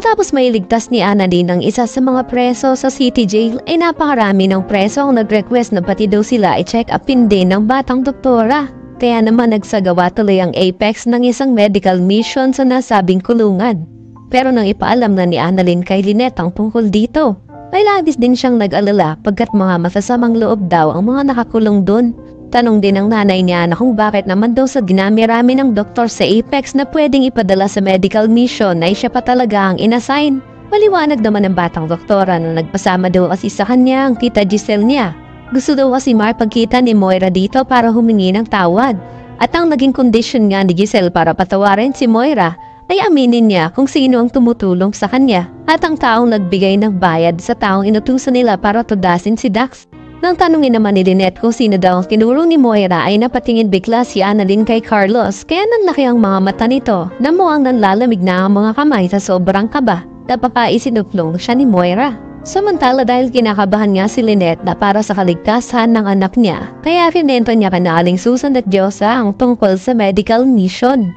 Matapos mailigtas ni Annalyn ang isa sa mga preso sa city jail ay napakarami ng preso ang nag-request na pati daw sila i-check upin din ng batang doktora. Kaya naman nagsagawa tuloy ang Apex ng isang medical mission sa nasabing kulungan. Pero nang ipaalam na ni Annalyn kay Lynette ang tungkol dito, ay labis din siyang nag-alala pagkat mga masasamang loob daw ang mga nakakulong doon. Tanong din ng nanay niya na kung bakit naman daw sa dinami-rami ng doktor sa Apex na pwedeng ipadala sa medical mission ay siya pa talaga ang inassign. Maliwanag naman ng batang doktora na nagpasama daw kasi sa kanya ang tita Giselle niya. Gusto daw kasi mapagkita ni Moira dito para humingi ng tawad. At ang naging kondisyon nga ni Giselle para patawarin si Moira ay aminin niya kung sino ang tumutulong sa kanya at ang taong nagbigay ng bayad sa taong inutusan nila para tudasin si Dax. Nang tanungin naman ni Lynette kung sino daw ang tinulong ni Moira ay napatingin bigla si Annalyn kay Carlos kaya nanlaki ang mga mata nito na mukhang nanlalamig na ang mga kamay sa sobrang kaba. Napapaisinupulong siya ni Moira. Samantala dahil kinakabahan nga si Lynette na para sa kaligtasan ng anak niya kaya kinento niya kana Aling Susan at Diyosa ang tungkol sa medical mission.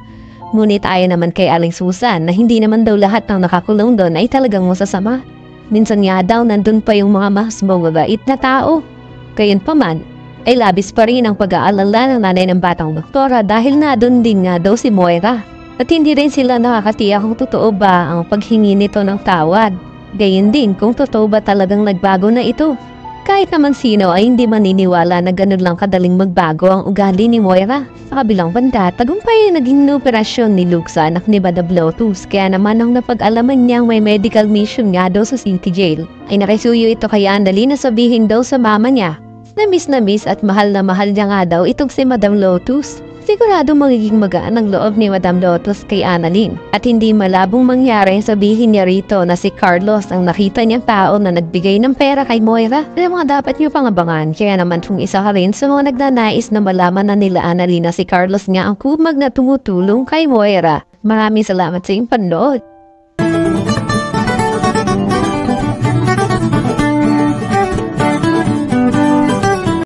Ngunit ayon naman kay Aling Susan na hindi naman daw lahat ng nakakulong doon ay talagang masasama. Minsan nga daw nandun pa yung mga mas mababait na tao. Gayunpaman, ay labis pa rin ang pag-aalala ng nanay ng batang doktora dahil nadun din nga daw si Moira. At hindi rin sila nakakatiyak kung totoo ba ang paghingi nito ng tawad. Gayon din kung totoo ba talagang nagbago na ito. Kahit naman sino ay hindi maniniwala na ganun lang kadaling magbago ang ugali ni Moira. Sa kabilang banda, tagumpay naging operasyon ni Luke sa anak ni Madam Lotus. Kaya naman nang napag-alaman niyang may medical mission nga daw sa city jail, ay nakisuyo ito kay Annalyn na sabihin daw sa mama niya. Na miss at mahal na mahal niya nga daw itong si Madam Lotus. Sigurado magiging magaan ang loob ni Madam Lotus kay Annalyn at hindi malabong mangyari sabihin niya rito na si Carlos ang nakita niyang tao na nagbigay ng pera kay Moira. Ano mga dapat niyo pang abangan kaya naman kung isa ka rin sa mga nagnanais na malaman na nila Annalyn na si Carlos nga ang kumag na tumutulong kay Moira. Maraming salamat sa iyong panood.